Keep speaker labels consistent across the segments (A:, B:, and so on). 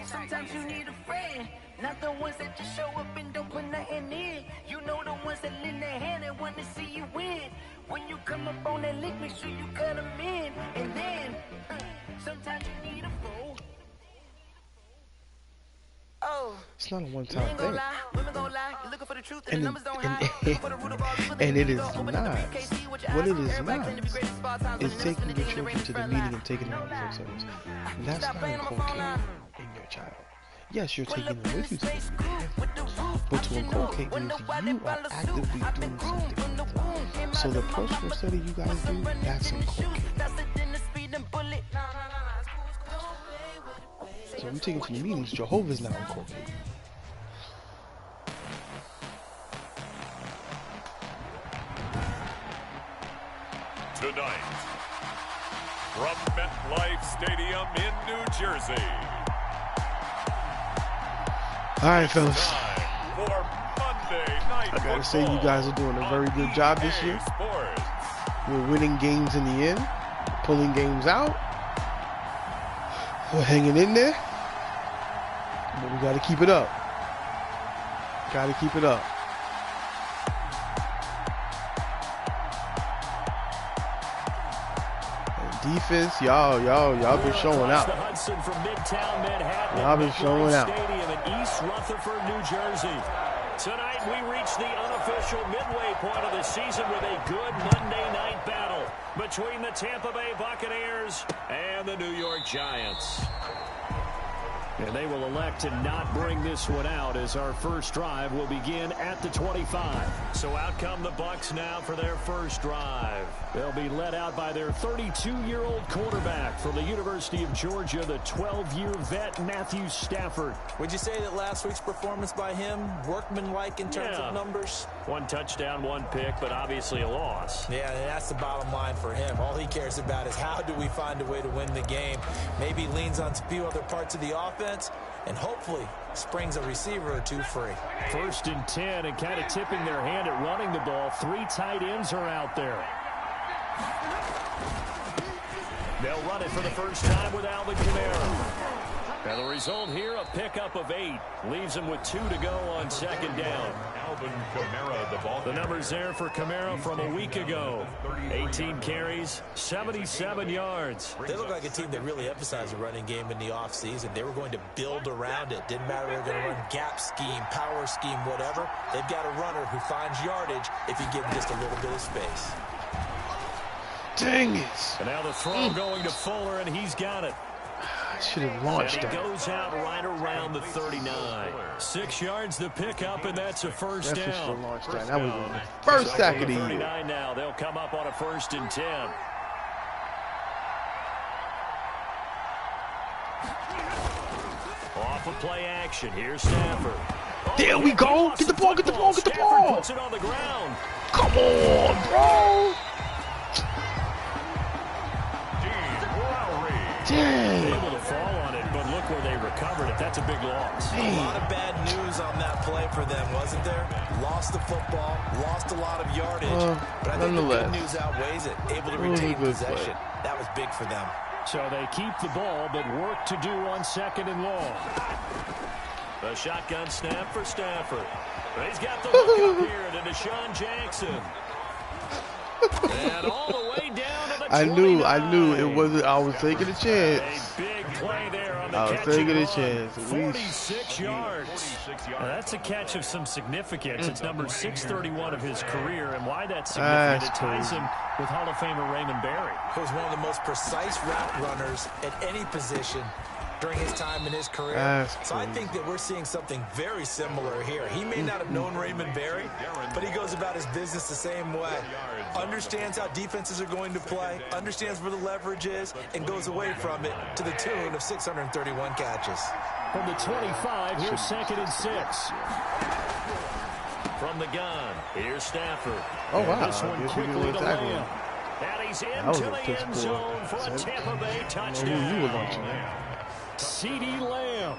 A: Sometimes you need a friend, not the ones that just show up and don't put nothing in. You know the ones that lend their hand and want to see you win. When you come up on that lick, make sure you cut them in. And then, sometimes you need a fool. Oh,
B: it's not a one-time thing. And it is not. What it is not is taking your children to the meeting and taking them out of themselves. That's not inculcating in your child. Yes, you're taking them with you to the meeting, but to inculcate means you are actively doing something with them. So the personal study you guys do, that's inculcating. So we take it to the meetings, Jehovah's now incorporated.
C: Tonight, from MetLife Stadium in New Jersey.
B: Alright, fellas.
C: For Monday Night
B: I gotta say, you guys are doing a very good job this year. We're winning games in the end, pulling games out. We're hanging in there. But we gotta keep it up. Gotta keep it up. And defense, y'all been showing out. Y'all been showing out.
D: East Rutherford, New Jersey. Tonight we reach the unofficial midway point of the season with a good Monday night battle between the Tampa Bay Buccaneers and the New York Giants. And they will elect to not bring this one out as our first drive will begin at the 25. So out come the Bucs now for their first drive. They'll be led out by their 32-year-old quarterback from the University of Georgia, the 12-year vet Matthew Stafford.
E: Would you say that last week's performance by him, workmanlike in terms of numbers?
D: One touchdown, one pick, but obviously a loss.
E: Yeah, and that's the bottom line for him. All he cares about is how do we find a way to win the game. Maybe leans on a few other parts of the offense, and hopefully springs a receiver or two free.
D: 1st and 10, and kind of tipping their hand at running the ball. 3 tight ends are out there. They'll run it for the first time with Alvin Kamara. Now the result here, a pickup of 8. Leaves him with 2 to go on 2nd down.
C: Alvin Kamara, the ball.
D: The numbers there for Kamara from a week ago. 18 carries, 77 yards.
E: They look like a team that really emphasized the running game in the offseason. They were going to build around it. Didn't matter if they're going to run gap scheme, power scheme, whatever. They've got a runner who finds yardage if you give him just a little bit of space.
B: Dang it.
D: And now the throw going to Fuller, and he's got it.
B: I should have launched
D: that.
B: that.
D: It goes out right around the 39. 6 yards the pickup, and that's a first down.
B: That was the first sack of the year.
D: 39 now. They'll come up on a 1st and 10. Off of play action. Here's Stafford.
B: There we go. Get the ball, get the ball, get the ball.
D: Puts it on the ground.
B: Come on, bro. Dang.
D: Able to fall on it, but look where they recovered it. That's a big loss.
E: A lot of bad news on that play for them, wasn't there? Lost the football, lost a lot of yardage, but I think the good news outweighs it. Able to retain possession. That was big for them.
D: So they keep the ball, but work to do on 2nd and long. The shotgun snap for Stafford. He's got the hook up here to Deshaun Jackson. And all the way down to the 29.
B: I knew it wasn't. I was taking a chance.
D: A big play there on the
B: I was taking a chance.
D: 46 yards. Now that's a catch of some significance. It's number 631 of his career, and why that's significant, it ties him with Hall of Famer Raymond Barry.
E: He was one of the most precise route runners at any position during his time in his career. So I think that we're seeing something very similar here. He may not have known Raymond Barry, but he goes about his business the same way. Understands how defenses are going to play, understands where the leverage is, and goes away from it to the tune of 631 catches.
D: From the 25, here's 2nd and 6. From the gun, here's Stafford.
B: Oh, wow.
D: This one quickly to Lamb. And he's into the end zone for a Tampa Bay touchdown.
B: You were launching that.
D: CeeDee Lamb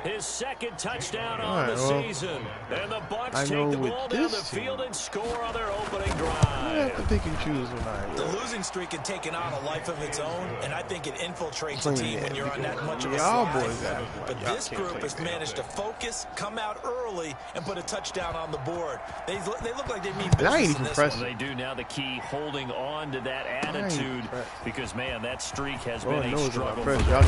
D: His second touchdown on the season. And the Bucs take the ball down the field and score on their opening drive.
B: I have to pick and choose when
E: The losing streak had taken on a life of its own, and I think it infiltrates a team when you're on that much of a slide. But this group has managed to focus, come out early, and put a touchdown on the board. They look like they mean business in this one.
D: They do now. The key holding on to that attitude because, man, that streak has been a struggle for them.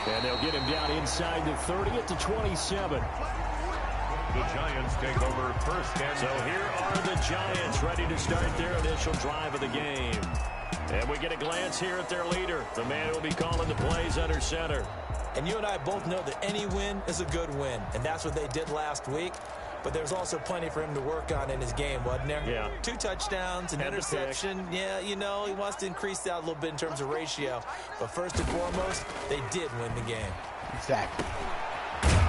D: And they'll get him down inside the 30 at the 27.
C: The Giants take over first and
D: so here are the Giants ready to start their initial drive of the game. And we get a glance here at their leader, the man who will be calling the plays under center.
E: And you and I both know that any win is a good win, and that's what they did last week. But there's also plenty for him to work on in his game, wasn't there?
D: Yeah.
E: 2 touchdowns, an interception. Yeah, you know, he wants to increase that a little bit in terms of ratio. But first and foremost, they did win the game.
B: Exactly.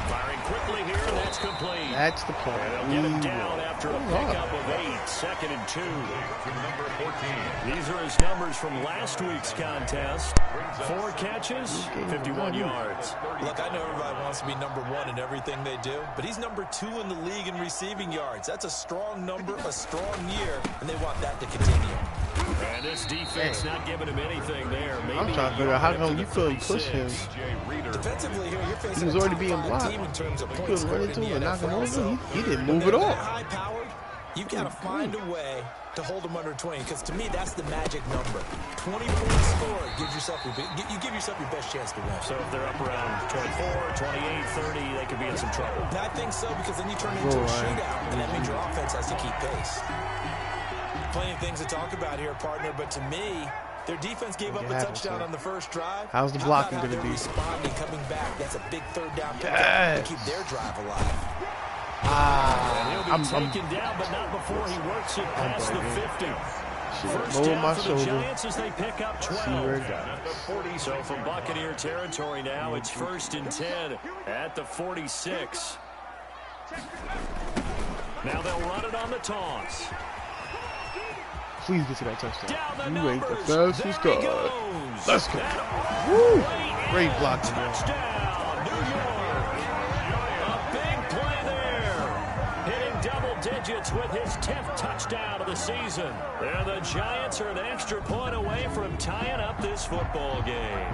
D: Firing quickly here, and that's complete.
B: That's the point.
D: And they'll get him down after a pickup of 8, 2nd and 2.
C: number 14.
D: These are his numbers from last week's contest. 4 catches, 51 yards.
E: Look, I know everybody wants to be number 1 in everything they do, but he's number 2 in the league in receiving yards. That's a strong number, a strong year, and they want that to continue.
D: And this defense not giving him anything there. Maybe
B: I'm trying to figure out how come you couldn't push him.
E: Defensively here, you're facing
B: He was already being blocked.
E: team in terms of
B: You
E: points
B: couldn't run into him and knock him over.
E: So
B: He didn't move at all.
E: High-powered, you've got to find a way to hold them under 20, because to me, that's the magic number. 20 points scored gives yourself you give yourself your best chance to win.
D: So if they're up around 24, 28, 30, they could be in some trouble.
E: And I think so, because then you turn it into a shootout, and that means your offense has to keep pace. Plenty of things to talk about here, partner, but to me, their defense gave up a touchdown on the first drive.
B: How's the blocking going to be?
E: Responding, coming back. That's a big third down pickup to keep their drive alive.
D: He'll be taken down, but not before he works it past the 50. First down for the Giants as they pick up 12. So from Buccaneer territory now, it's 1st and 10 at the 46. Now they'll run it on the toss.
B: Please get to that touchdown.
D: You
B: ain't the fastest guy. Let's go. Woo! Great block.
D: Touchdown, New York. A big play there. Hitting double digits with his 10th touchdown of the season. And the Giants are an extra point away from tying up this football game.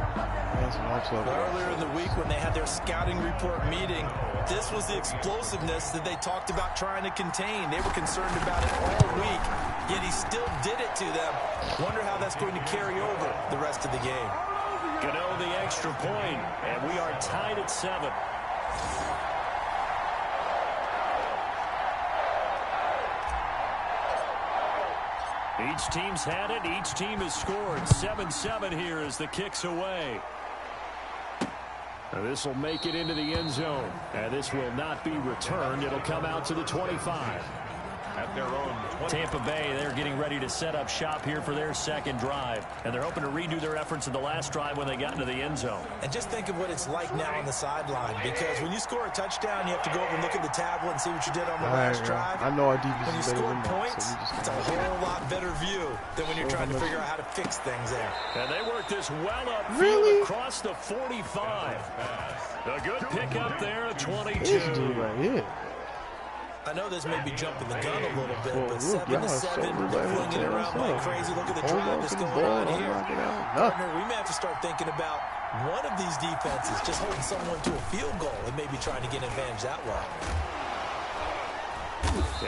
E: Earlier in the week when they had their scouting report meeting, this was the explosiveness that they talked about trying to contain. They were concerned about it all week, yet he still did it to them. Wonder how that's going to carry over the rest of the game.
D: Gano the extra point, and we are tied at 7. Each team's had it. Each team has scored. 7-7 here as the kick's away. This will make it into the end zone. And this will not be returned. It'll come out to the 25.
C: At their own 20.
D: Tampa Bay, they're getting ready to set up shop here for their second drive. And they're hoping to redo their efforts in the last drive when they got into the end zone.
E: And just think of what it's like now on the sideline. Because when you score a touchdown, you have to go over and look at the tablet and see what you did on the last drive.
B: I know our defense
E: when you
B: is better
E: score
B: than that,
E: points,
B: so
E: it's a whole lot better view than when you're trying to figure out how to fix things there.
D: And they work this well upfield across the 45. A good pickup there at 22.
B: This dude right here.
E: I know this may be jumping the gun a little bit, but 7-7, flinging it around like crazy. Look at the drive that's going on here. Partner, we may have to start thinking about one of these defenses just holding someone to a field goal and maybe trying to get an advantage that way.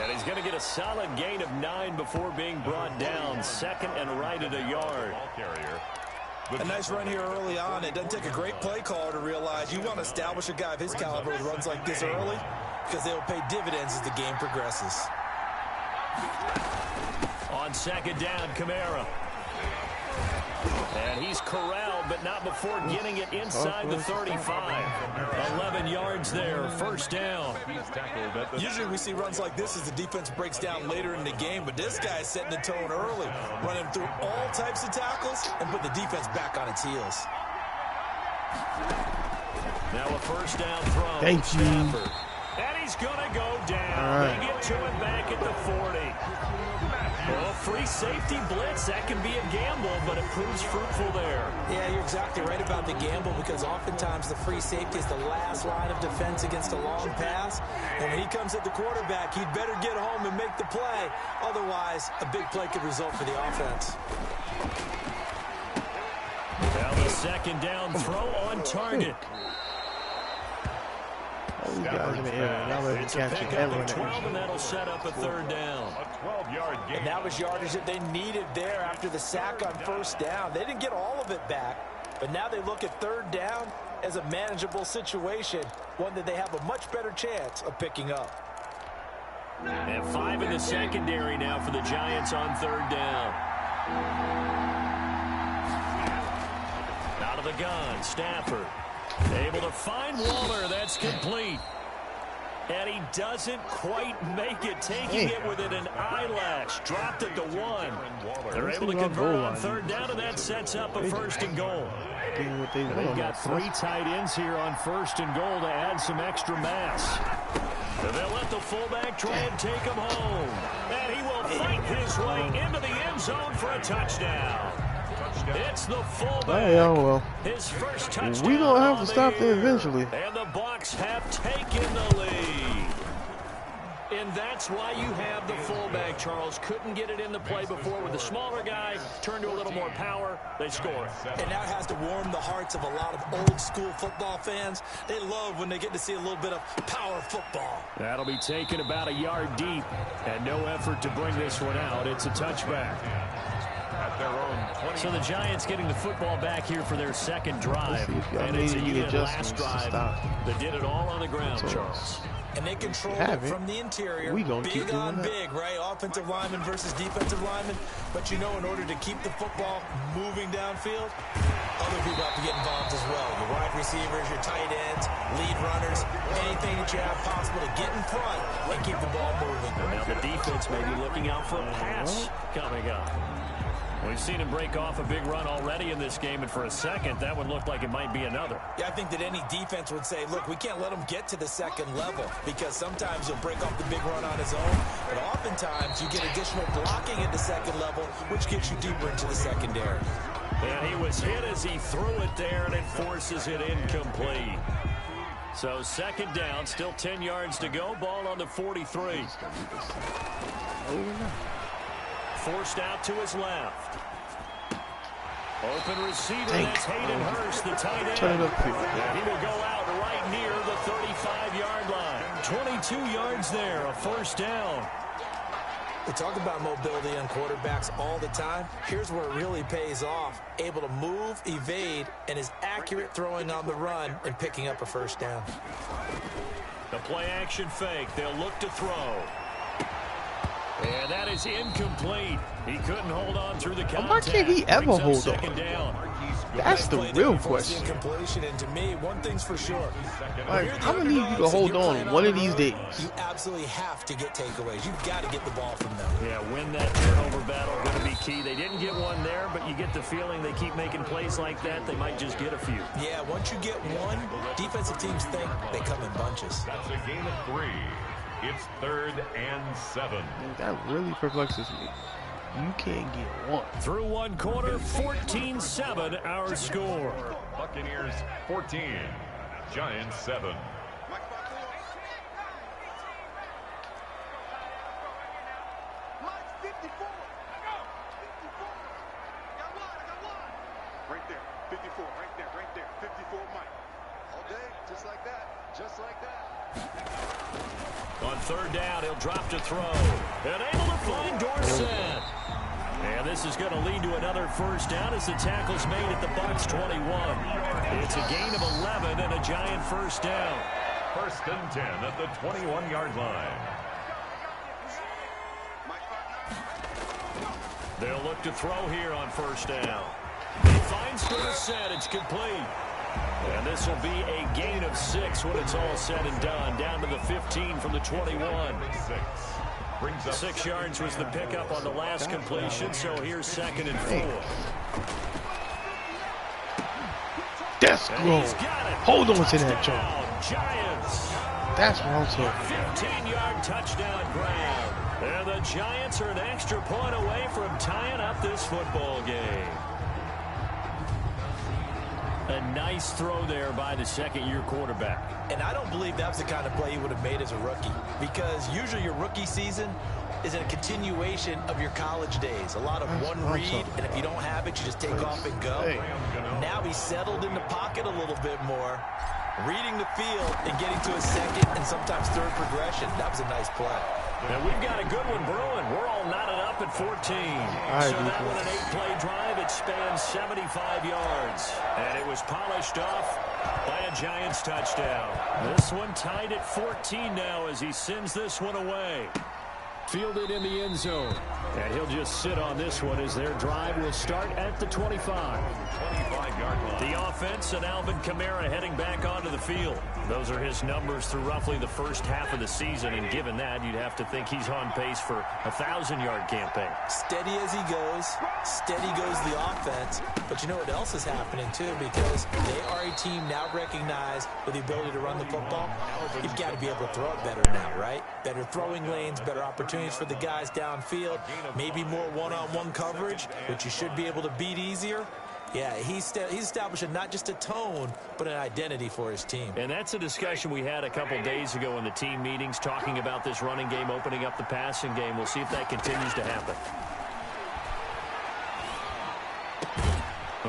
D: And he's going to get a solid gain of 9 before being brought down. 2nd and right at a yard.
E: A nice run here early on. It doesn't take a great play caller to realize you want to establish a guy of his caliber with runs like this early, because they will pay dividends as the game progresses.
D: On 2nd down, Kamara. And he's corralled, but not before getting it inside the 35. 11 yards there, 1st down.
E: Usually we see runs like this as the defense breaks down later in the game, but this guy is setting the tone early, running through all types of tackles and put the defense back on its heels.
D: Now a 1st down throw.
B: Thank you.
D: And he's going to go down. They get to him back at the 40. Well, free safety blitz, that can be a gamble, but it proves fruitful there.
E: Yeah, you're exactly right about the gamble, because oftentimes the free safety is the last line of defense against a long pass. And when he comes at the quarterback, he'd better get home and make the play. Otherwise, a big play could result for the offense.
D: Now the second down throw on target.
B: These guys in the air. Now let him catch it.
D: Of 12, and that'll set up a third down.
C: A 12-yard gain.
E: And that was yardage that they needed there after the sack on first down. They didn't get all of it back, but now they look at third down as a manageable situation, one that they have a much better chance of picking up.
D: And 5 in the secondary now for the Giants on third down. Out of the gun, Stafford. Able to find Waller. That's complete. And he doesn't quite make it, taking it within an eyelash. Dropped it to 1. They're able to convert on third down, and that sets up a first and goal. They've got 3 tight ends here on first and goal to add some extra mass. And they'll let the fullback try and take him home. And he will fight his way into the end zone for a touchdown. It's the fullback.
B: Yeah, well,
D: his first touchdown.
B: we gonna have to stop there eventually.
D: And the Bucs have taken the lead. And that's why you have the fullback, Charles. Couldn't get it in the play before with the smaller guy. Turned to a little more power. They score.
E: And that has to warm the hearts of a lot of old-school football fans. They love when they get to see a little bit of power football.
D: That'll be taken about a yard deep. And no effort to bring this one out. It's a touchback.
C: At their own 20.
D: So the Giants getting the football back here for their second drive. And it's a
B: any
D: unit last
B: adjustments to
D: drive
B: stop.
D: that did it all on the ground, Charles.
E: And they control it from the interior.
B: We gonna keep
E: big
B: doing
E: on
B: that.
E: big, right? Offensive lineman versus defensive lineman. But you know, in order to keep the football moving downfield, other people have to get involved as well. Your wide receivers, your tight ends, lead runners, anything that you have possible to get in front and keep the ball moving.
D: Now the defense may be looking out for a pass coming up. We've seen him break off a big run already in this game, and for a second, that one looked like it might be another.
E: Yeah, I think that any defense would say, look, we can't let him get to the second level, because sometimes he'll break off the big run on his own, but oftentimes you get additional blocking at the second level, which gets you deeper into the secondary.
D: And he was hit as he threw it there, and it forces it incomplete. So second down, still 10 yards to go. Ball on the 43. Forced out to his left. Open receiver, that's Hayden Hurst, the tight end.
B: Turn it up,
D: And he will go out right near the 35-yard line. 22 yards there, a first down.
E: We talk about mobility on quarterbacks all the time. Here's where it really pays off. Able to move, evade, and is accurate throwing on the run and picking up a first down.
D: The play-action fake. They'll look to throw. And that is incomplete. He couldn't hold on through the contact.
B: Why can't he ever hold on?
D: Down.
B: That's the real question.
E: Incompletion, and to me, one thing's for sure.
B: Like, I'm gonna need you to hold on one of these days.
E: You absolutely have to get takeaways. You've got to get the ball from them.
D: Yeah, win that turnover battle, going to be key. They didn't get one there, but you get the feeling they keep making plays like that, they might just get a few.
E: Yeah, once you get one, defensive teams think they come in bunches.
C: That's a gain of 3. It's 3rd and 7.
B: That really perplexes me. You can't get one.
D: Through one quarter, 14-7 our score.
C: Buccaneers 14, Giants 7.
F: Right there, 54, right there, 54 Mike. All day, just like that.
D: On third down, he'll drop to throw. And able to find Dorsett. And this is going to lead to another first down as the tackle's made at the Bucs 21. It's a gain of 11 and a Giant first down.
C: 1st and 10 at the 21-yard line.
D: They'll look to throw here on first down. He finds Dorsett. It's complete. And this will be a gain of 6 when it's all said and done. Down to the 15 from the 21. 6 yards was the pickup on the last completion, so here's 2nd and 4.
B: Let's go. Hold on to that, John.
D: Giants.
B: That's what I'm talking.
D: 15-yard touchdown grab. And the Giants are an extra point away from tying up this football game. A nice throw there by the second-year quarterback.
E: And I don't believe that's the kind of play he would have made as a rookie, because usually your rookie season is a continuation of your college days. A lot of one read, and if you don't have it, you just take off and go. Now he's settled in the pocket a little bit more, reading the field and getting to a second and sometimes third progression. That was a nice play.
D: And we've got a good one brewing. We're all knotted up at 14. So that one an 8-play drive. It spans 75 yards. And it was polished off by a Giants touchdown. This one tied at 14 now as he sends this one away. Fielded in the end zone. And he'll just sit on this one as their drive will start at the 25.
C: 25-yard line.
D: The offense and Alvin Kamara heading back onto the field. Those are his numbers through roughly the first half of the season, and given that, you'd have to think he's on pace for a 1,000-yard campaign.
E: Steady as he goes, steady goes the offense. But you know what else is happening, too, because they are a team now recognized with the ability to run the football. You've got to be able to throw it better now, right? Better throwing lanes, better opportunities for the guys downfield, maybe more one-on-one coverage, which you should be able to beat easier. Yeah, he's establishing not just a tone, but an identity for his team.
D: And that's a discussion we had a couple days ago in the team meetings, talking about this running game, opening up the passing game. We'll see if that continues to happen.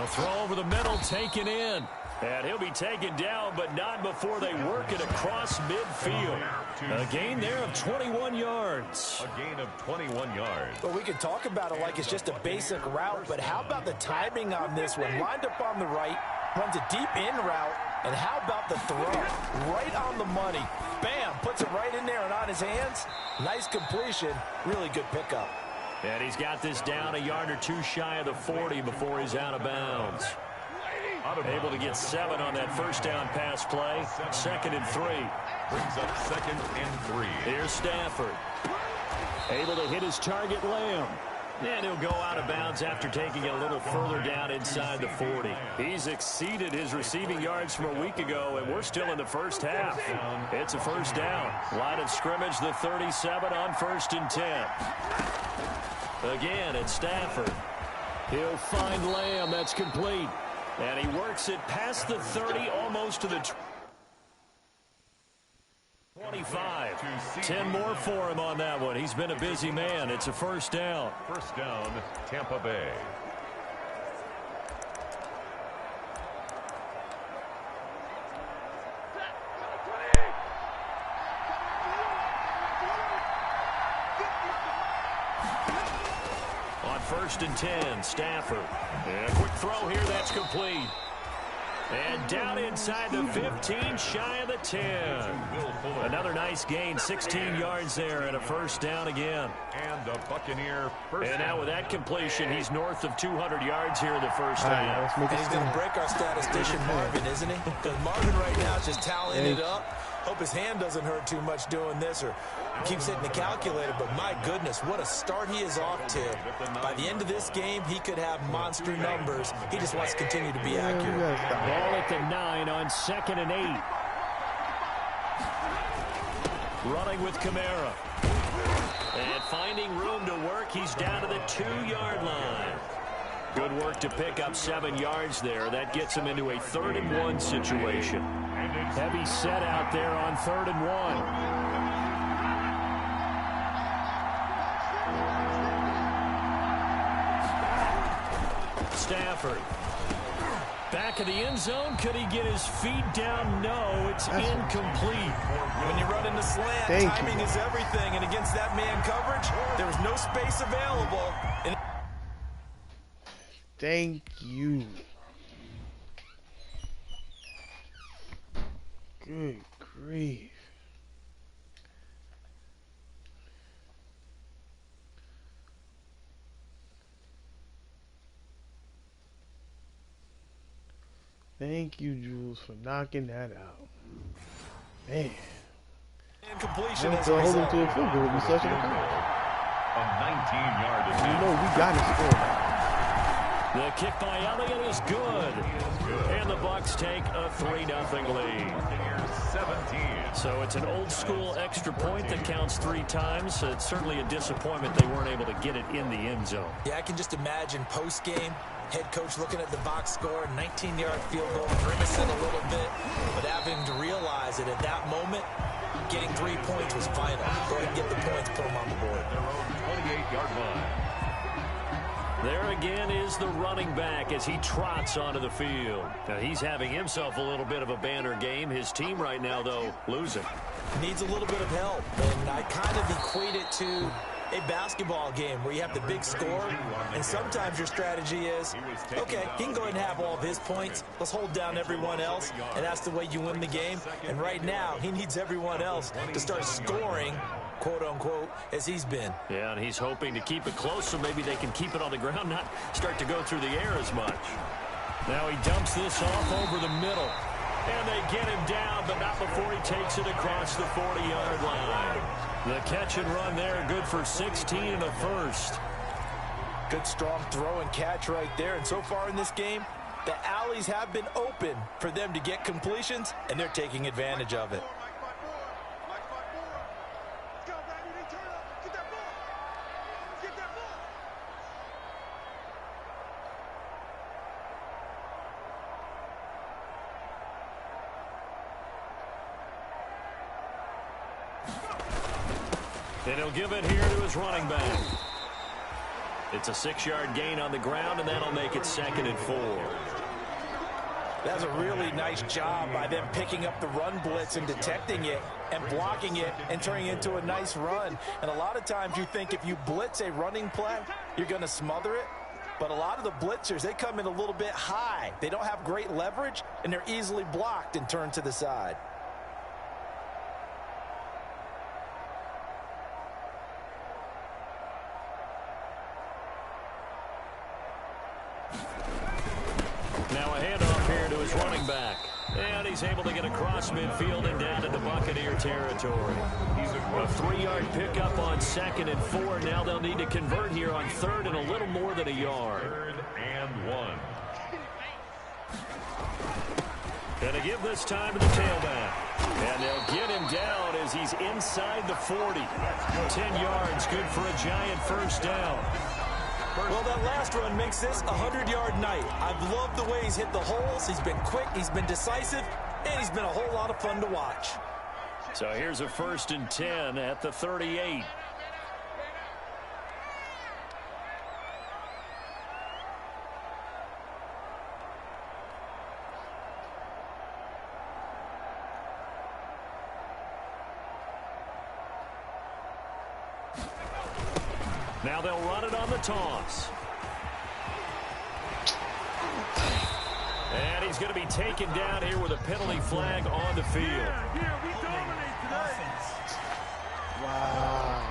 D: A throw over the middle, taken in. And he'll be taken down, but not before they work it across midfield. A gain there of 21 yards.
C: A gain of 21 yards.
E: Well, we could talk about it like it's just a basic route, but how about the timing on this one? Lined up on the right, runs a deep in route, and how about the throw? Right on the money. Bam, puts it right in there and on his hands. Nice completion, really good pickup.
D: And he's got this down a yard or two shy of the 40 before he's out of bounds. Able to get 7 on that first down pass play. 2nd and 3.
C: Brings up 2nd and 3.
D: Here's Stafford. Able to hit his target, Lamb. And he'll go out of bounds after taking it a little further down inside the 40. He's exceeded his receiving yards from a week ago, and we're still in the first half. It's a first down. Line of scrimmage, the 37 on 1st and 10. Again, it's Stafford. He'll find Lamb. That's complete. And he works it past the 30, almost to the 25. 10 more for him on that one. He's been a busy man. It's a first down.
C: First down, Tampa Bay.
D: On 1st and 10, Stafford. And a quick throw here, that's complete. And down inside the 15, shy of the 10. Another nice gain, 16 yards there, and a first down again.
C: And the Buccaneer first
D: And now with that completion, he's north of 200 yards here in the first down.
E: And he's going to break our statistician Marvin, isn't he? Because Marvin right now is just tallying it up. Hope his hand doesn't hurt too much doing this or keeps hitting the calculator, but my goodness, what a start he is off to. By the end of this game, he could have monster numbers. He just wants to continue to be accurate.
D: Ball at the 9 on 2nd and 8. Running with Kamara. And finding room to work, he's down to the 2-yard line. Good work to pick up 7 yards there. That gets him into a 3rd and 1 situation. Heavy set out there on 3rd and 1. Stafford. Back of the end zone. Could he get his feet down? No, it's incomplete.
E: When you run in the slant, timing is everything. And against that man coverage, there was no space available.
B: Thank you. Good grief. Thank you, Jules, for knocking that out. Man.
E: Incompletion
B: to hold him to a field goal would be such an accomplishment.
C: A 19-yard attempt.
B: You know we got to score now.
D: The kick by Elliott is good. And the Bucks take a 3-0 lead.
C: 17.
D: So it's an old-school extra point that counts 3 times. It's certainly a disappointment they weren't able to get it in the end zone.
E: Yeah, I can just imagine post-game, head coach looking at the box score, 19-yard field goal, grimacing a little bit, but having to realize that at that moment, getting 3 points was final. Go ahead and get the points, put them on the board.
C: Their own 28-yard line.
D: There again is the running back as he trots onto the field. Now, he's having himself a little bit of a banner game. His team right now, though, losing.
E: Needs a little bit of help, and I kind of equate it to a basketball game where you have the big score, and sometimes your strategy is, okay, he can go ahead and have all of his points. Let's hold down everyone else, and that's the way you win the game. And right now, he needs everyone else to start scoring, quote-unquote, as he's been.
D: Yeah, and he's hoping to keep it close so maybe they can keep it on the ground, not start to go through the air as much. Now he dumps this off over the middle. And they get him down, but not before he takes it across the 40-yard line. The catch and run there, good for 16 and a first.
E: Good, strong throw and catch right there. And so far in this game, the alleys have been open for them to get completions, and they're taking advantage of it.
D: And he'll give it here to his running back. It's a 6-yard gain on the ground, and that'll make it 2nd and 4.
E: That's a really nice job by them picking up the run blitz and detecting it and blocking it and turning it into a nice run. And a lot of times you think if you blitz a running play, you're going to smother it. But a lot of the blitzers, they come in a little bit high. They don't have great leverage, and they're easily blocked and turned to the side.
D: Now a handoff here to his running back. And he's able to get across midfield and down into Buccaneer territory. A 3-yard pickup on 2nd and 4. Now they'll need to convert here on 3rd and a little more than a yard.
C: 3rd and 1.
D: Gonna give this time to the tailback. And they'll get him down as he's inside the 40. 10 yards, good for a giant first down.
E: Well, that last run makes this a 100-yard night. I've loved the way he's hit the holes. He's been quick, he's been decisive, and he's been a whole lot of fun to watch.
D: So here's a 1st and 10 at the 38. Now they'll run it on the toss. And he's going to be taken down here with a penalty flag on the field.
F: We dominate today.
B: Wow.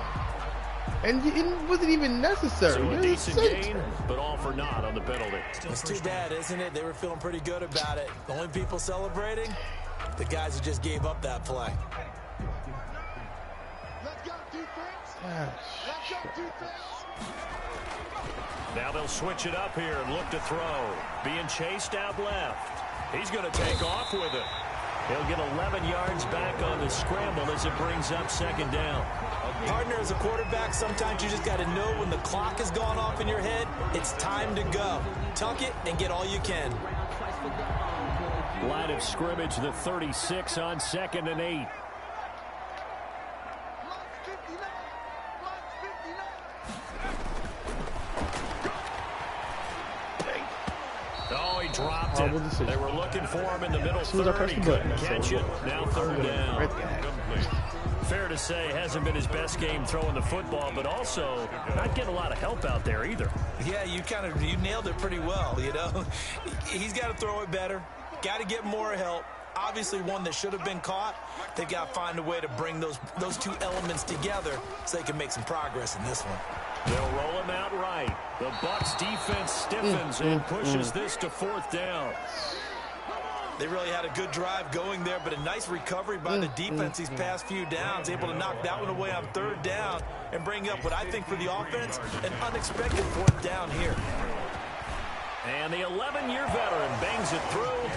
B: And it wasn't even necessary.
D: So a decent gain, but all for naught on the penalty.
E: It's too bad, isn't it? They were feeling pretty good about it. The only people celebrating, the guys who just gave up that play.
F: Let's go, defense. Let's go, defense.
D: Now they'll switch it up here and look to throw. Being chased out left. He's going to take off with it. He'll get 11 yards back on the scramble as it brings up 2nd down.
E: Partner, as a quarterback, sometimes you just got to know when the clock has gone off in your head, it's time to go. Tuck it and get all you can.
D: Line of scrimmage, the 36 on 2nd and 8. Oh, he dropped it. They were looking for him in the middle third. He couldn't catch it. Now 3rd down. Fair to say, hasn't been his best game throwing the football, but also not getting a lot of help out there either.
E: Yeah, you nailed it pretty well, you know. He's got to throw it better. Got to get more help. Obviously one that should have been caught. They've got to find a way to bring those two elements together so they can make some progress in this one.
D: They'll roll him out right. The Bucs defense stiffens and pushes this to 4th down.
E: They really had a good drive going there, but a nice recovery by the defense these past few downs, able to knock that one away on 3rd down and bring up what I think for the offense, an unexpected 4th down here.
D: And the 11-year veteran bangs it through.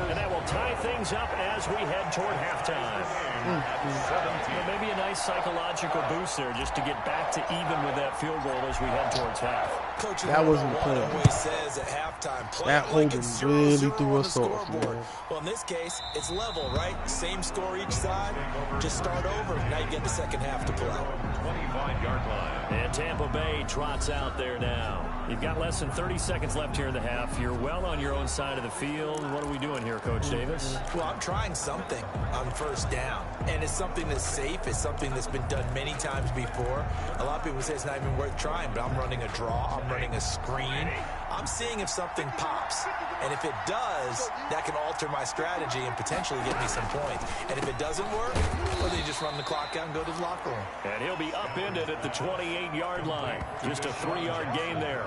D: And that will tie things up as we head toward halftime. Well, maybe a nice psychological boost there just to get back to even with that field goal as we head towards half.
E: Coach,
B: that wasn't a play.
E: Always says at halftime, play
B: that holding really threw us off,
E: man. Well, in this case, it's level, right? Same score each side. Just start over. Now you get the second half to play.
C: 25-yard line.
D: And Tampa Bay trots out there now. You've got less than 30 seconds left here in the half. You're well on your own side of the field. What are we doing here, Coach Davis?
E: Well, I'm trying something on first down. And it's something that's safe. It's something that's been done many times before. A lot of people say it's not even worth trying, but I'm running a draw. I'm running a screen. I'm seeing if something pops. And if it does, that can alter my strategy and potentially get me some points. And if it doesn't work, well, then you just run the clock out and go to the locker room.
D: And he'll be upended at the 28-yard line. Just a 3-yard gain there.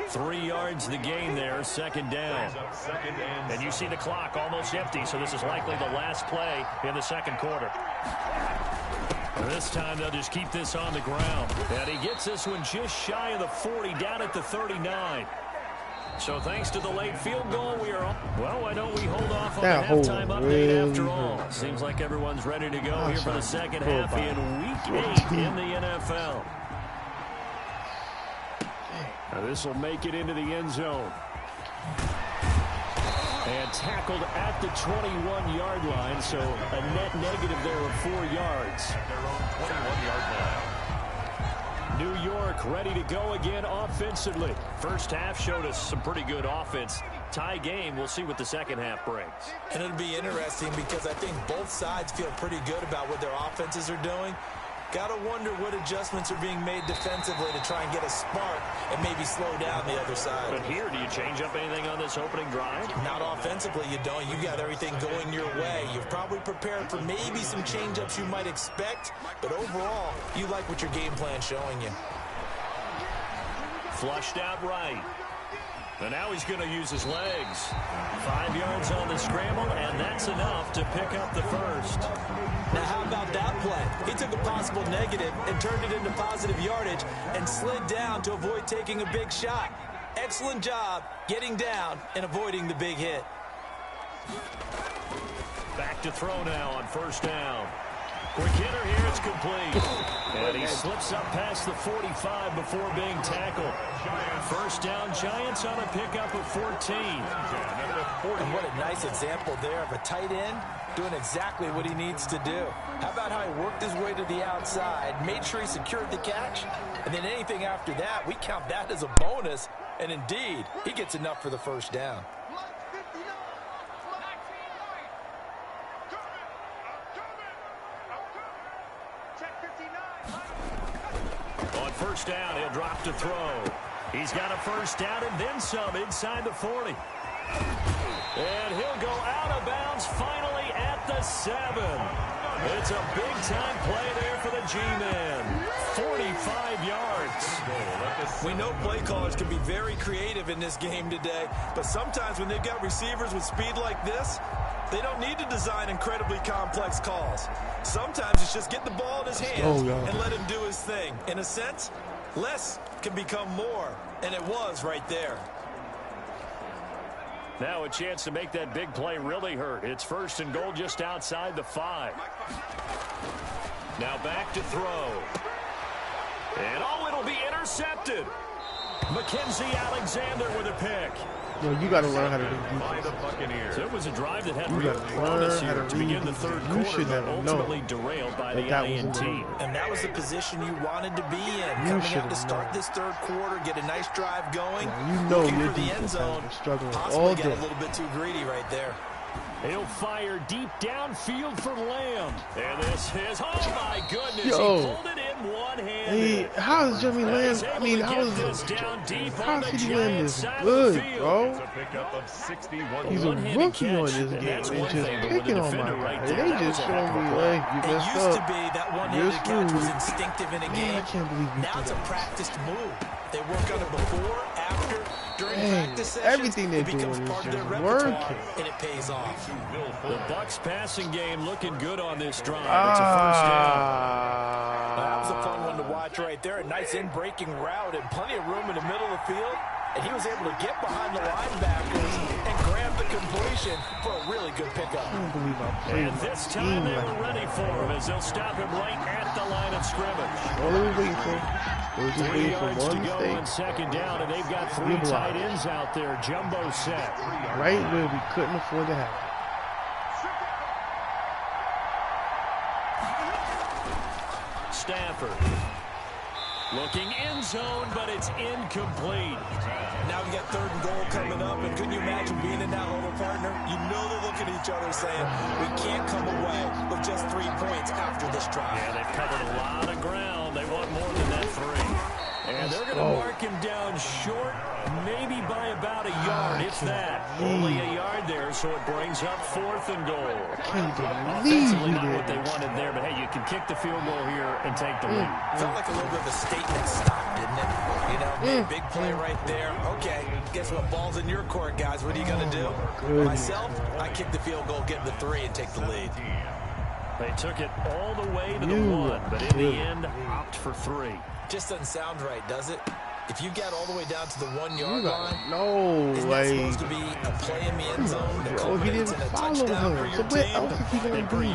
D: 3 yards the gain there, second down. And you see the clock almost empty, so this is likely the last play in the second quarter. This time they'll just keep this on the ground. And he gets this one just shy of the 40, down at the 39. So thanks to the late field goal, we are, well, why don't we hold off on the halftime update after all? Seems like everyone's ready to go here for the second half in Week 8 in the NFL. Now this will make it into the end zone. And tackled at the 21-yard line, so a net negative there of 4 yards.
C: Their own 21-yard line.
D: New York ready to go again offensively. First half showed us some pretty good offense. Tie game, we'll see what the second half brings.
E: And it'll be interesting because I think both sides feel pretty good about what their offenses are doing. Got to wonder what adjustments are being made defensively to try and get a spark and maybe slow down the other side.
D: But here, do you change up anything on this opening drive?
E: Not offensively, you don't. You got everything going your way. You've probably prepared for maybe some change-ups you might expect, but overall, you like what your game plan's showing you.
D: Flushed out right. And now he's going to use his legs. 5 yards on the scramble, and that's enough to pick up the first.
E: Now, how about that play? He took a possible negative and turned it into positive yardage and slid down to avoid taking a big shot. Excellent job getting down and avoiding the big hit.
D: Back to throw now on first down. Quick hitter here, it's complete. And he slips up past the 45 before being tackled. First down, Giants on a pickup of 14.
E: And what a nice example there of a tight end doing exactly what he needs to do. How about how he worked his way to the outside, made sure he secured the catch, and then anything after that, we count that as a bonus. And indeed, he gets enough for the first down.
D: On first down, he'll drop to throw. He's got a first down and then some inside the 40. And he'll go out of bounds finally at the 7. It's a big-time play there for the G-Men. 45 yards.
E: We know play callers can be very creative in this game today, but sometimes when they've got receivers with speed like this, they don't need to design incredibly complex calls. Sometimes it's just get the ball in his hands and let him do his thing. In a sense, less can become more, and it was right there.
D: Now a chance to make that big play really hurt. It's first and goal just outside the 5. Now back to throw. And it'll be intercepted. Mackenzie Alexander with a pick.
B: No, you got to learn how to do
C: By the Buccaneers.
D: So it was a drive that had real promise here to begin the third quarter, but ultimately derailed by the INT.
E: And that was the position you wanted to be in. Coming out to start this third quarter, get a nice drive going.
B: You know
E: looking
B: your
E: for the end
B: defense
E: zone.
B: has been struggling
E: Possibly
B: all
E: got
B: day.
E: a little bit too greedy right there.
D: He'll fire deep downfield for Lamb. And this is, oh my goodness, he pulled it in one-handed.
B: Hey, how is Jeremy Lamb, I mean, how is CeeDee Lamb this good, bro?
C: It's a pickup of 61.
B: He's a rookie on this game. They're just picking on my guy. They just showing me, like, you
E: It
B: messed
E: used to
B: up.
E: be that one-handed catch was
B: screwed.
E: instinctive in a game.
B: Man, I can't believe you
E: Now
B: did
E: it's a
B: that.
E: practiced move. They work on it before, after, during
B: Dang,
E: practice sessions.
B: everything they're
E: it becomes
B: doing is
E: part of their
B: just
E: repertoire,
B: working.
E: and it pays off.
D: The Bucs passing game looking good on this drive. It's a first down.
E: That was a fun one to watch right there. A nice in-breaking route and plenty of room in the middle of the field. and he was able to get behind the linebackers and grab the completion for a really good pickup.
B: I don't believe I played
D: And this time they were ready for him as they'll stop him right at the line of scrimmage.
B: All they were waiting for. They were just
D: 3
B: waiting for
D: yards to
B: one
D: go on
B: mistake.
D: second down, and they've got 3 tight ends out there. Jumbo set.
B: Right where we couldn't afford to have it.
D: Stafford looking end zone, but it's incomplete.
E: Now we got 3rd and goal coming up, and couldn't you imagine being in that huddle, partner? You know they're looking at each other saying, we can't come away with just 3 points after this drive.
D: Yeah, they've covered a lot of ground. They want more than that 3. And they're going to mark him down short, maybe by about a yard, if that. Only a yard there, so it brings up 4th and goal.
B: Can't
D: Offensively, not
B: believe
D: what they wanted there, but hey, you can kick the field goal here and take the lead.
E: Felt like a little bit of a statement stop, didn't it? You know, made a big play right there. Okay, guess what? Ball's in your court, guys. What are you going to do? Myself, I kick the field goal, get the 3, and take the lead.
D: They took it all the way to the 1, but in the end, opt for 3.
E: Just doesn't sound right, does it? If you get all the way down to the 1-yard line,
B: no
E: isn't that supposed to be a play in the end zone?
B: Oh, he didn't follow her. So where else is he going to be?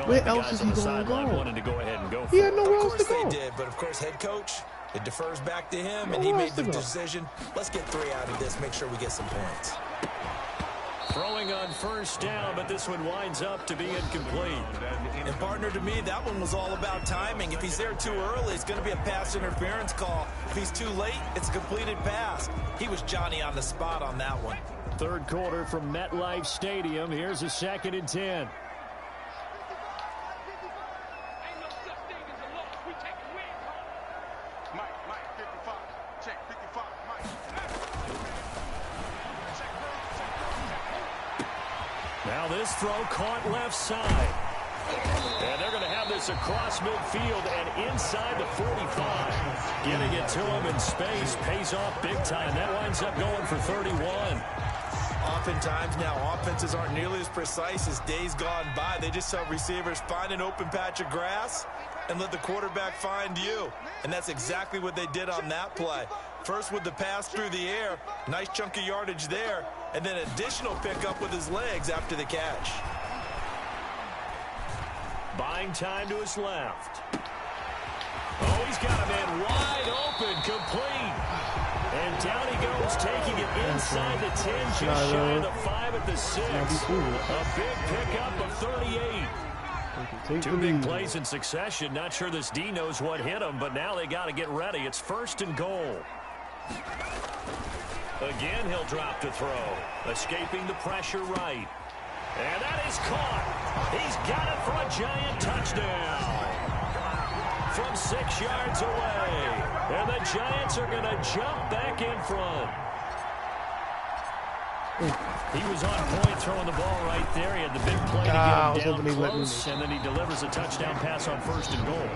B: Where else is he going to go?
D: Wanted to go ahead and go for
B: He had nowhere else to
E: Of course
B: go.
E: they did, but of course head coach, it defers back to him, and he made the decision. Let's get 3 out of this, make sure we get some points.
D: Throwing on 1st down, but this one winds up to be incomplete.
E: And partner, to me, that one was all about timing. If he's there too early, it's going to be a pass interference call. If he's too late, it's a completed pass. He was Johnny on the spot on that one.
D: 3rd quarter from MetLife Stadium. Here's a 2nd and 10.
F: Mike, 55. Check, 55, Mike.
D: Now this throw caught left side. And they're going to have this across midfield and inside the 45. Getting it to him in space pays off big time. That winds up going for 31.
E: Oftentimes now, offenses aren't nearly as precise as days gone by. They just have receivers find an open patch of grass and let the quarterback find you. And that's exactly what they did on that play. First with the pass through the air, nice chunk of yardage there, and then additional pickup with his legs after the catch.
D: Buying time to his left. Oh, he's got a man wide open, complete. And down he goes, taking it inside the 10, just shy of the 5 at the 6. A big pickup of 38. 2 big plays in succession. Not sure this D knows what hit him, but now they got to get ready. It's 1st and goal. Again, he'll drop to throw. Escaping the pressure right. And that is caught. He's got it for a giant touchdown. From 6 yards away. And the Giants are going to jump back in front. He was on point throwing the ball right there. He had the big play to get him down close, and then he delivers a touchdown pass on 1st and goal.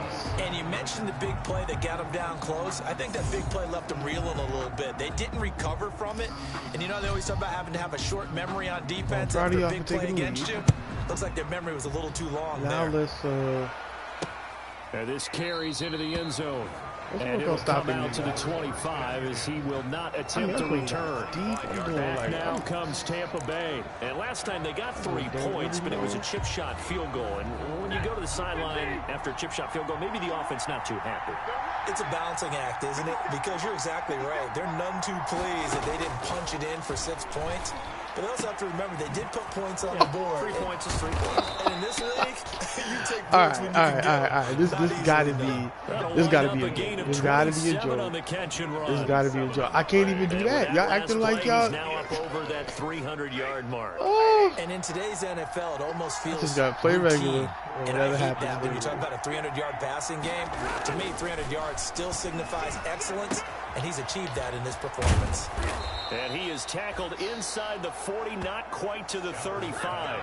E: And you mentioned the big play that got him down close. I think that big play left him reeling a little bit. They didn't recover from it. And you know, they always talk about having to have a short memory on defense after a big play against you. Looks like their memory was a little too long
B: now
E: there.
D: And this carries into the end zone. And it'll come out to the 25 as he will not attempt to return. Back now comes Tampa Bay. And last time they got 3 points, but it was a chip shot field goal. And when you go to the sideline after a chip shot field goal, maybe the offense not too happy.
E: It's a balancing act, isn't it? Because you're exactly right. They're none too pleased that they didn't punch it in for 6 points. But they also have to remember they did put points on the board.
D: 3 points is 3 points.
E: And in this league, you take points when you can get them.
B: All right. This gotta be a joke. This gotta be a joke. This gotta be a joke. I can't even do that. Y'all acting like y'all.
D: Now up over that 300-yard mark.
B: Oh.
E: And in today's NFL, it almost feels
B: Just gotta play regular.
E: And I hate that when you talk about a 300-yard passing game. To me, 300 yards still signifies excellence, and he's achieved that in this performance.
D: And he is tackled inside the 40, not quite to the 35.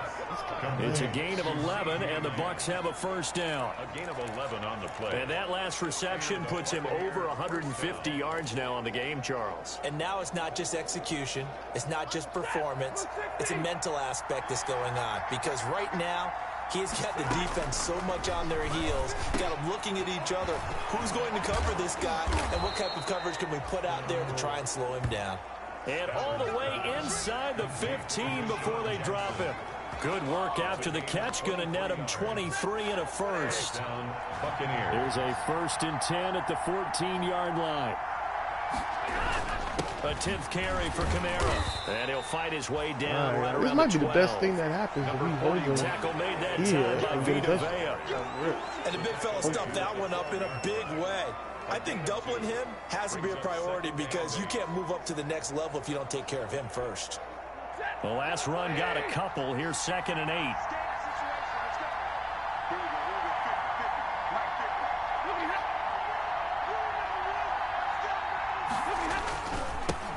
D: It's a gain of 11, and the Bucs have a 1st down.
C: A gain of 11 on the play.
D: And that last reception puts him over 150 yards now on the game, Charles.
E: And now it's not just execution. It's not just performance. It's a mental aspect that's going on. Because right now, He's got the defense so much on their heels, got them looking at each other. Who's going to cover this guy, and what type of coverage can we put out there to try and slow him down?
D: And all the way inside the 15 before they drop him. Good work after the catch, going to net him 23 and a first. Here's a 1st and 10 at the 14-yard line. A 10th carry for Kamara. And he'll fight his way down right around the 12.
B: This might be the best thing that happens if we hold him
D: tackle made that
B: here
D: time by
B: and get a
D: Vita
B: touchdown.
D: Vea.
E: And the big fella stuffed that one up in a big way. I think doubling him has to be a priority because you can't move up to the next level if you don't take care of him first.
D: The last run got a couple. Here's 2nd and 8.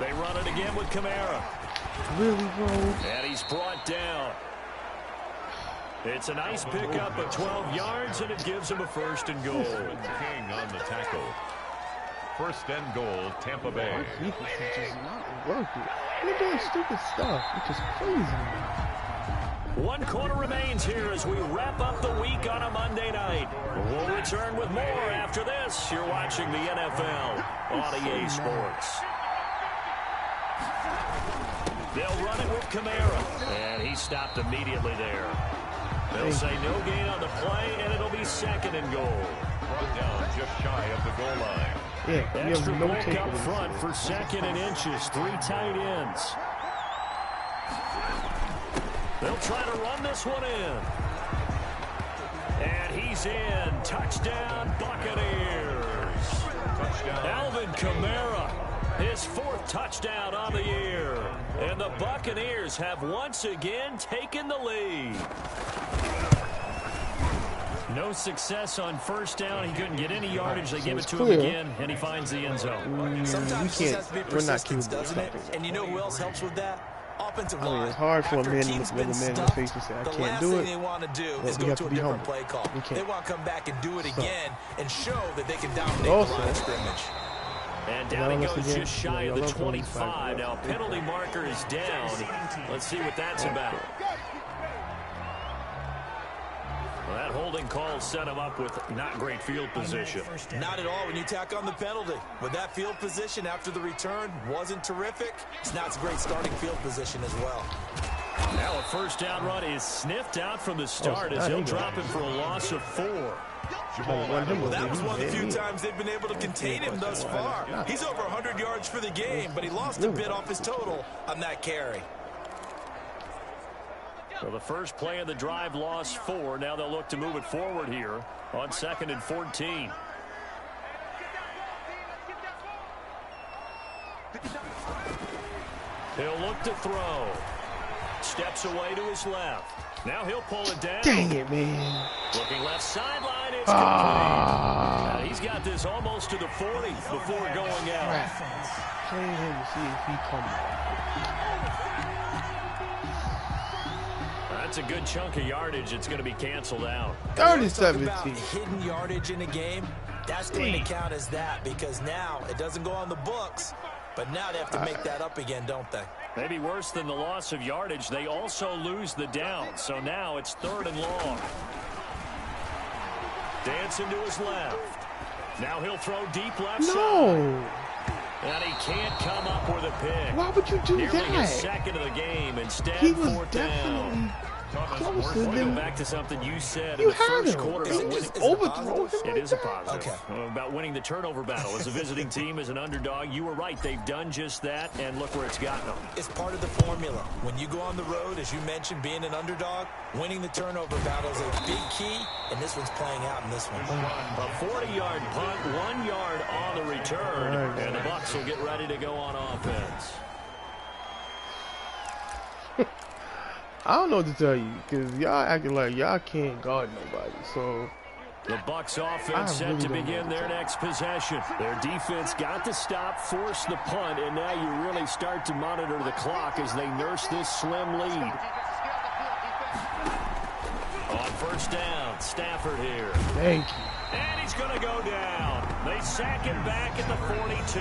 D: They run it again with Kamara.
B: Really, bro?
D: And he's brought down. It's a nice pickup of 12 yards, and it gives him a 1st and goal.
C: King on the tackle. 1st and goal, Tampa Bay.
B: Our defense is just not working. They're doing stupid stuff, which is crazy.
D: 1 quarter remains here as we wrap up the week on a Monday night. We'll return with more after this. You're watching the NFL on EA Sports. They'll run it with Kamara, and he stopped immediately there. They'll say no gain on the play, and it'll be 2nd and goal.
C: Brought down just shy of the goal line.
B: Yeah, you
D: Extra
B: have no
D: bulk up
B: takeaways.
D: front for 2nd and inches. 3 tight ends. They'll try to run this one in. And he's in. Touchdown, Buccaneers.
C: Touchdown.
D: Alvin Kamara, his 4th touchdown on the year. And the Buccaneers have once again taken the lead. No success on 1st down. He couldn't get any yardage. They give it to him again, and he finds the end zone.
E: Sometimes it has to be persistence, doesn't it? And you know who else helps with that? Offensive line.
B: It's hard for a
E: After
B: man
E: team's
B: to look
E: been
B: a man in the
E: stuffed,
B: face and say, I
E: the
B: can't
E: last
B: do
E: thing
B: it.
E: they want to do
B: But
E: is
B: we
E: go
B: have
E: to
B: to
E: a
B: be
E: different
B: humble.
E: play call.
B: We can't.
E: They want to come back and do it
B: So.
E: again and show that they can dominate
B: Also,
E: the line of scrimmage.
D: And down he goes
B: again,
D: just shy of the
B: y'all love
D: 25. Now,
B: those
D: penalty marker is down. Let's see what that's about. Well, that holding call set him up with not great field position.
E: Not at all when you tack on the penalty. With that field position after the return wasn't terrific. It's not a great starting field position as well.
D: Now a 1st down run is sniffed out from the start as he'll drop him for a loss of 4.
E: Well, that was one of the few times they've been able to contain him thus far. He's over 100 yards for the game, but he lost a bit off his total on that carry.
D: So the first play of the drive lost 4. Now they'll look to move it forward here on 2nd and 14. He'll look to throw. Steps away to his left. Now he'll pull it down.
B: Dang it, man.
D: Looking left sideline, it's complete. He's got this almost to the 40 before going out.
B: Playing him to see if he comes back.
D: That's a good chunk of yardage. It's going to be canceled out.
B: 30-17.
E: Hidden yardage in a game, that's going to count as that because now it doesn't go on the books, but now they have to make that up again, don't they?
D: Maybe worse than the loss of yardage, they also lose the down. So now it's 3rd and long. Dancing to his left. Now he'll throw deep left side. And he can't come up with a pick.
B: Why would you do
D: Nearly
B: that?
D: his 2nd of the game. Instead,
B: He was
D: 4th
B: definitely
D: down.
B: closer
D: I want to go
B: than
D: back to something you said
B: you
D: in the
B: had
D: first
B: him.
D: quarter.
B: And you just overthrow him
D: It
B: like
D: is a
B: that?
D: positive. About winning the turnover battle. As a visiting team, as an underdog, you were right. They've done just that, and look where it's gotten them.
E: It's part of the formula. When you go on the road, as you mentioned, being an underdog, winning the turnover battle is a big key, and this one's playing out in this one.
D: A 40-yard punt, 1 yard on the return, and the Bucs will get ready to go on offense.
B: I don't know what to tell you because y'all acting like y'all can't guard nobody. So
D: the Bucs offense set to begin their next possession. Their defense got the stop, force the punt, and now you really start to monitor the clock as they nurse this slim lead. On 1st down, Stafford here.
B: Thank you.
D: And he's going to go down. They sack him back at the 42.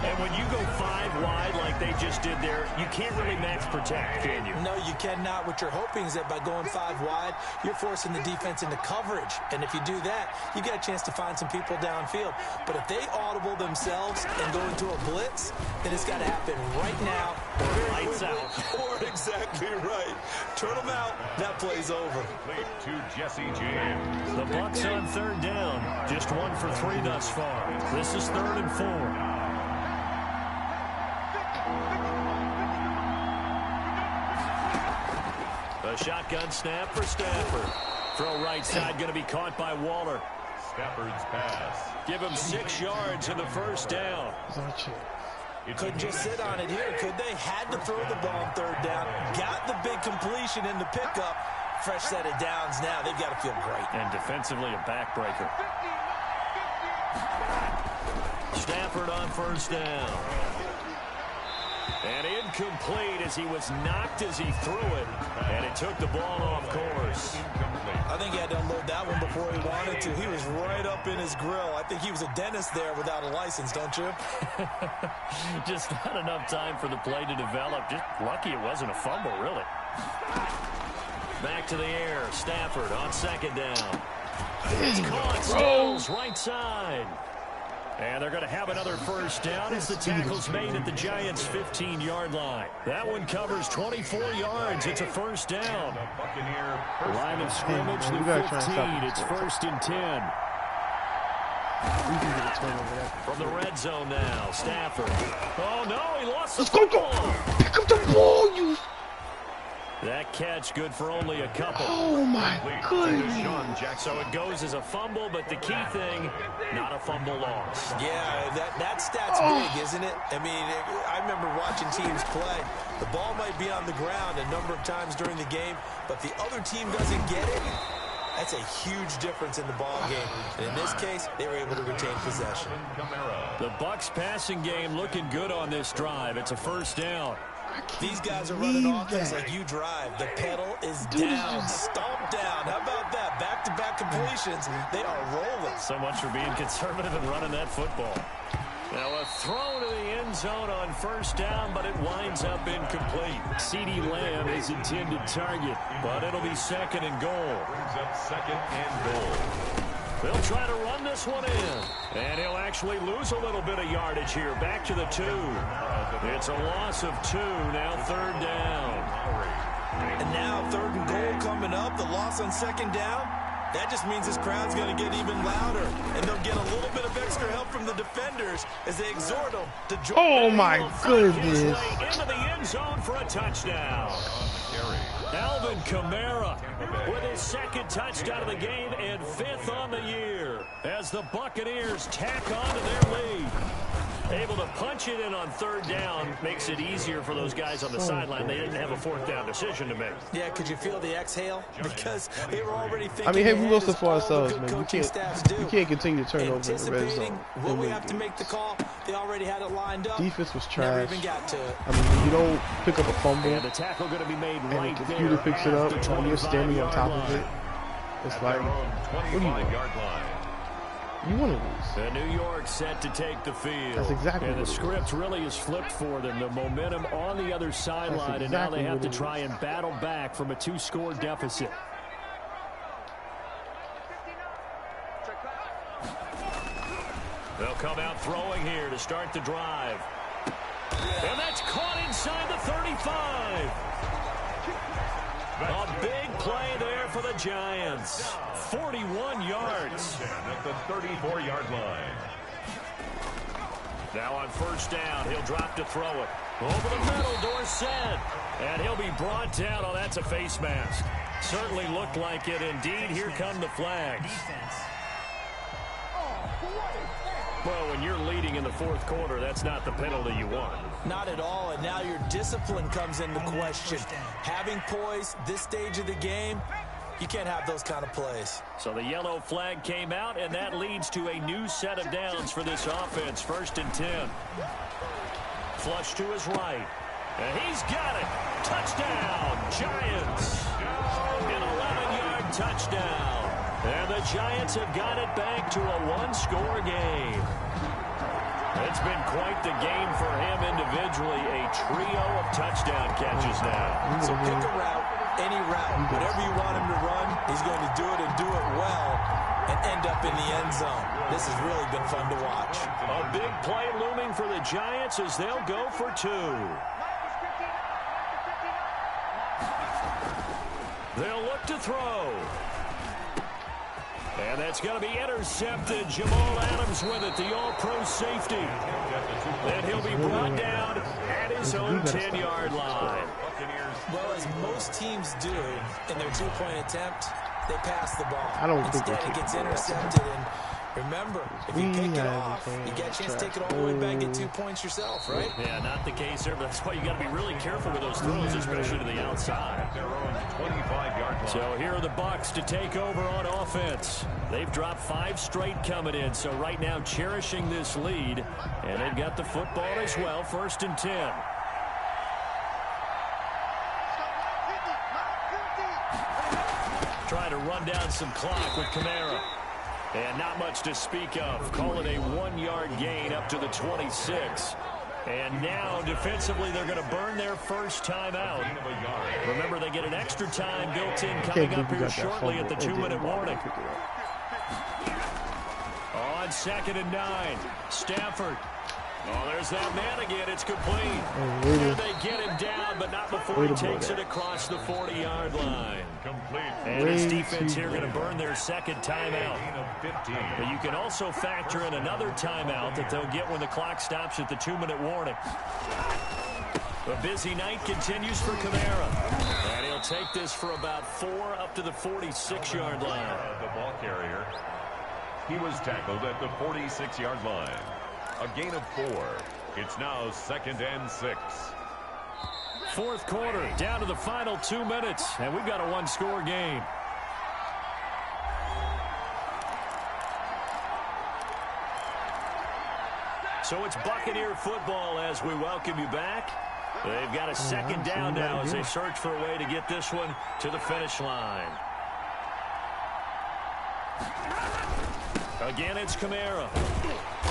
D: And when you go 5 wide like they just did there, you can't really max protect, can you?
E: No, you cannot. What you're hoping is that by going 5 wide, you're forcing the defense into coverage. And if you do that, you get a chance to find some people downfield. But if they audible themselves and go into a blitz, then it's got to happen right now.
D: Or lights out.
E: Or exactly right. Turn them out. That play's over.
C: Complete to Jesse James.
D: The Bucs on 3rd down. Just 1 for 3 thus far. This is 3rd and 4. A shotgun snap for Stafford. Throw right side going to be caught by Waller.
C: Stafford's pass.
D: Give him 6 yards in the 1st down.
E: Couldn't just sit on it here, could they? Had to throw the ball on 3rd down. Got the big completion in the pickup. Fresh set of downs now. They've got to feel great.
D: And defensively a backbreaker. Stafford on 1st down. And incomplete as he was knocked as he threw it. And it took the ball off course.
E: I think he had to unload that one before he wanted to. He was right up in his grill. I think he was a dentist there without a license, don't you?
D: Just not enough time for the play to develop. Just lucky it wasn't a fumble, really. Back to the air. Stafford on 2nd down. It's caught. Stills right side. And they're going to have another 1st down as the tackle's made at the Giants' 15-yard line. That one covers 24 yards. It's a 1st down. Line of scrimmage, the 15. It's 1st and 10. From the red zone now, Stafford. Oh, no, he lost the ball.
B: Pick up the ball, you...
D: That catch good for only a couple.
B: Oh, my goodness.
D: So it goes as a fumble, but the key thing, not a fumble loss.
E: Yeah, that stat's big, isn't it? I mean, I remember watching teams play. The ball might be on the ground a number of times during the game, but the other team doesn't get it. That's a huge difference in the ball game. And in this case, they were able to retain possession.
D: The Bucs passing game looking good on this drive. It's a 1st down.
E: These guys are running offense like you drive. The pedal is down, stomped down. How about that? Back-to-back completions. They are rolling.
D: So much for being conservative and running that football. Now a throw to the end zone on 1st down, but it winds up incomplete. CeeDee Lamb is intended target, but it'll be 2nd and goal.
C: Brings up 2nd and goal.
D: They'll try to run this one in. And he'll actually lose a little bit of yardage here. Back to the 2. It's a loss of 2. Now 3rd down.
E: And now 3rd and goal coming up. The loss on 2nd down. That just means this crowd's going to get even louder. And they'll get a little bit of extra help from the defenders as they exhort them to join.
B: Oh, my goodness.
D: Into the end zone for a touchdown. Alvin Kamara with his 2nd touchdown of the game and 5th on the year as the Buccaneers tack on to their lead. Able to punch it in on 3rd down makes it easier for those guys on the sideline. They didn't have a 4th down decision to make.
E: Yeah, could you feel the exhale? Because they were already thinking.
B: I mean, hey, we lost it for ourselves, man.
E: You
B: can't continue to turn over in the red zone.
E: Will we have to make the call? They already had it lined up.
B: Defense was trash.
E: Never even got to it.
B: I mean, when you don't pick up a fumble,
D: and the tackle going to be made right
B: and the computer picks it up, and you're standing on top of it, it's like, what do you want? You want to lose.
D: The New York set to take the field.
B: That's exactly
D: and
B: what
D: the
B: it
D: script really is flipped for them. The momentum on the other sideline, and now they have to try and battle back from a 2-score deficit. They'll come out throwing here to start the drive. And that's caught inside the 35. A big play there for the Giants. 41 yards.
C: At the 34-yard line.
D: Now on 1st down, he'll drop to throw it. Over the middle, Dorsett. And he'll be brought down. Oh, that's a face mask. Certainly looked like it. Indeed, here come the flags. Well, when you're leading in the 4th quarter, that's not the penalty you want.
E: Not at all, and now your discipline comes into question. Having poise this stage of the game, you can't have those kind of plays.
D: So the yellow flag came out, and that leads to a new set of downs for this offense. 1st and 10. Flush to his right. And he's got it. Touchdown, Giants. An 11-yard touchdown. And the Giants have got it back to a 1-score game. It's been quite the game for him individually. A trio of touchdown catches now.
E: So pick a route, any route. Whatever you want him to run, he's going to do it and do it well and end up in the end zone. This has really been fun to watch.
D: A big play looming for the Giants as they'll go for 2. They'll look to throw. And that's going to be intercepted. Jamal Adams with it, the all-pro safety. And he'll be brought down at his own 10-yard line.
E: Well, as most teams do in their two-point attempt, they pass the ball.
B: Instead,
E: it gets intercepted. And remember, if you pick it off, you get a chance to take it all the way back and get 2 points yourself, right?
D: Yeah, not the case here, but that's why you got to be really careful with those throws, especially to the outside. So here are the Bucs to take over on offense. They've dropped 5 straight coming in, so right now cherishing this lead. And they've got the football as well, 1st and 10. Trying to run down some clock with Kamara. And not much to speak of. Call it a 1-yard gain up to the 26. And now, defensively, they're going to burn their first timeout. Remember, they get an extra time built in coming up here shortly at the 2-minute warning. On 2nd and 9, Stafford. Oh, there's that man again. It's complete. And they get him down, but not before he takes it across the 40-yard line. And this defense here going to burn their second timeout. But you can also factor in another timeout that they'll get when the clock stops at the 2-minute warning. A busy night continues for Kamara. And he'll take this for about 4 up to the 46-yard line.
C: The ball carrier. He was tackled at the 46-yard line. A gain of 4. It's now 2nd and 6.
D: 4th quarter, down to the final 2 minutes, and we've got a 1-score game. So it's Buccaneer football as we welcome you back. They've got a 2nd down now as they search for a way to get this one to the finish line. Again, it's Kamara.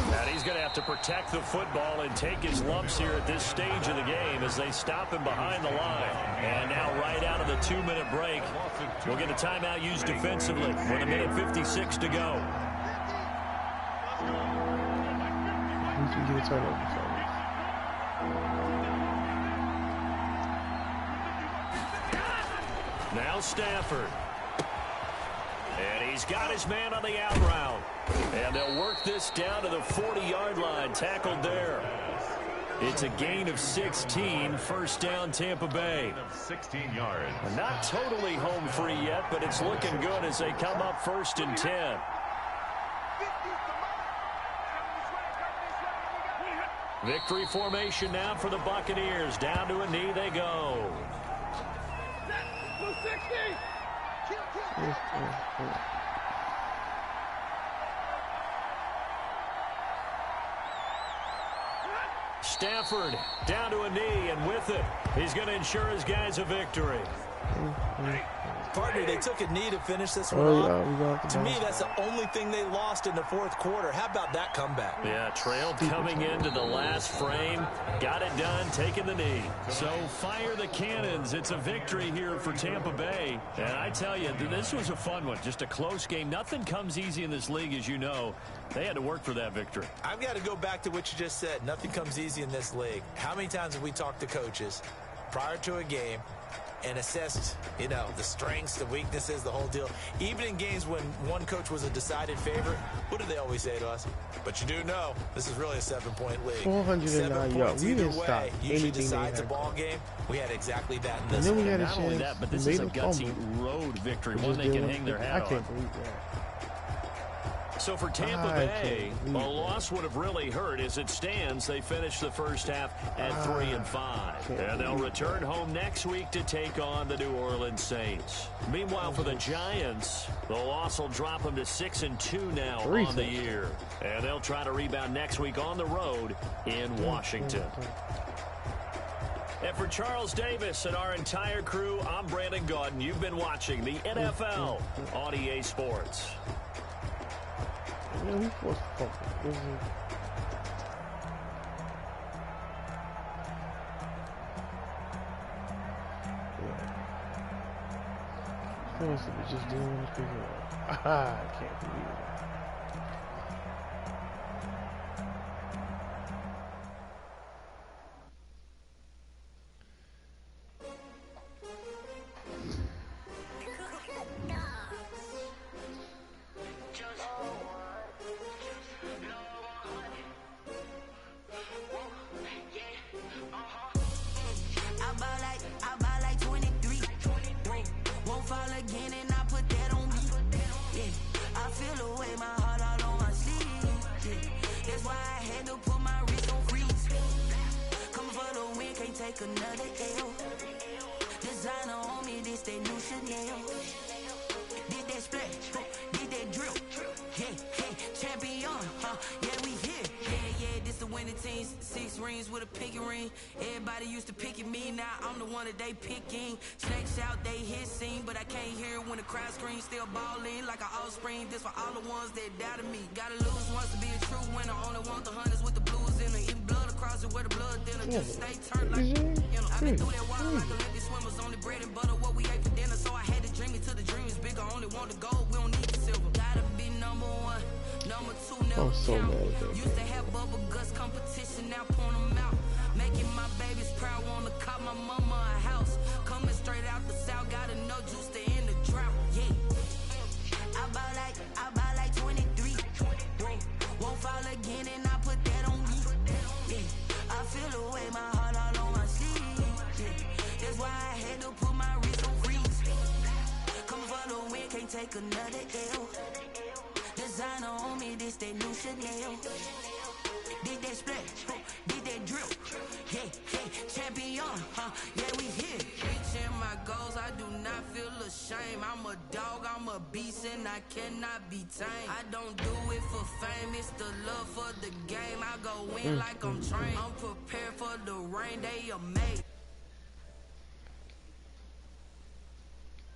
D: And he's going to have to protect the football and take his lumps here at this stage of the game as they stop him behind the line. And now right out of the 2-minute break, we'll get a timeout used defensively with 1:56 to go. Now Stafford. And he's got his man on the out route. And they'll work this down to the 40-yard line, tackled there. It's a gain of 16, 1st down Tampa Bay.
C: 16 yards.
D: Not totally home free yet, but it's looking good as they come up 1st and 10. Victory formation now for the Buccaneers. Down to a knee they go. Stafford down to a knee, and with it, he's going to ensure his guys a victory.
E: Partner, they took a knee to finish this one off. To me, that's the only thing they lost in the 4th quarter. How about that comeback?
D: Yeah, trailed coming into the last frame. Got it done, taking the knee. So fire the cannons. It's a victory here for Tampa Bay. And I tell you, this was a fun one. Just a close game. Nothing comes easy in this league, as you know. They had to work for that victory.
E: I've got to go back to what you just said. Nothing comes easy in this league. How many times have we talked to coaches prior to a game and assessed, the strengths, the weaknesses, the whole deal? Even in games when one coach was a decided favorite, what do they always say to us? But you do know, this is really a 7-point league.
B: 409 yards. We didn't stop
E: usually
B: anything
E: decides a ball game. We had exactly that in this
B: one.
E: one.
D: Not only that, but this is a gutsy road victory, one they can hang their hat on.
B: I can't believe that.
D: So for Tampa Bay, a loss would have really hurt. As it stands, they finish the first half at 3-5. And they'll return home next week to take on the New Orleans Saints. Meanwhile, for the Giants, the loss will drop them to 6-2 now on the year. And they'll try to rebound next week on the road in Washington. And for Charles Davis and our entire crew, I'm Brandon Gaudin. You've been watching the NFL on EA Sports.
B: He must have been just doing his pick up. I can't believe it.
A: I buy like 23. Won't fall again and I put that on me. Yeah, I feel the way, my heart all on my sleeve. Yeah, that's why I had to put my wrist on freeze. Coming for the win, can't take another L. Designer on me, this that new Chanel. Did that splash, did that drill. Yeah, champion, yeah, we here. Yeah, this the winning team. 6 rings with a pinky ring. Everybody used to pick at me, now I'm the one that they picking. Snakes out, they hit scene, but I can't hear it when the crowd screams. Still balling like an offspring. This for all the ones that doubted me. Gotta lose once to be a true winner. Only want the hunters with the blues in it. Even blood across it where the blood thinner. Just stay turned like, you know. I've been through that water like Olympic swimmers. Only bread and butter, what we ate for dinner. So I had to dream it till the dream is bigger. Only want the gold, we don't need the silver. Gotta be number 1, number 2, never count. Used to have bubble guts competition, now point them out. Making my babies proud, wanna cop my mama a house. Coming straight out the south, gotta know juice to end the drought. Yeah, I buy like 23. Won't fall again and I put that on me. Yeah, I feel the way, my heart all on my sleeve. Yeah, that's why I had to put my wrist on freeze. Coming for the win, can't take another L. Designer on me, this that new Chanel. Did that splash, did that drill. Yeah, champion, yeah, we here. Reaching my goals, I do not feel ashamed. I'm a dog, I'm a beast, and I cannot be tamed. I don't do it for fame, it's the love for the game. I go in like I'm trained. I'm prepared for the rain, they are made.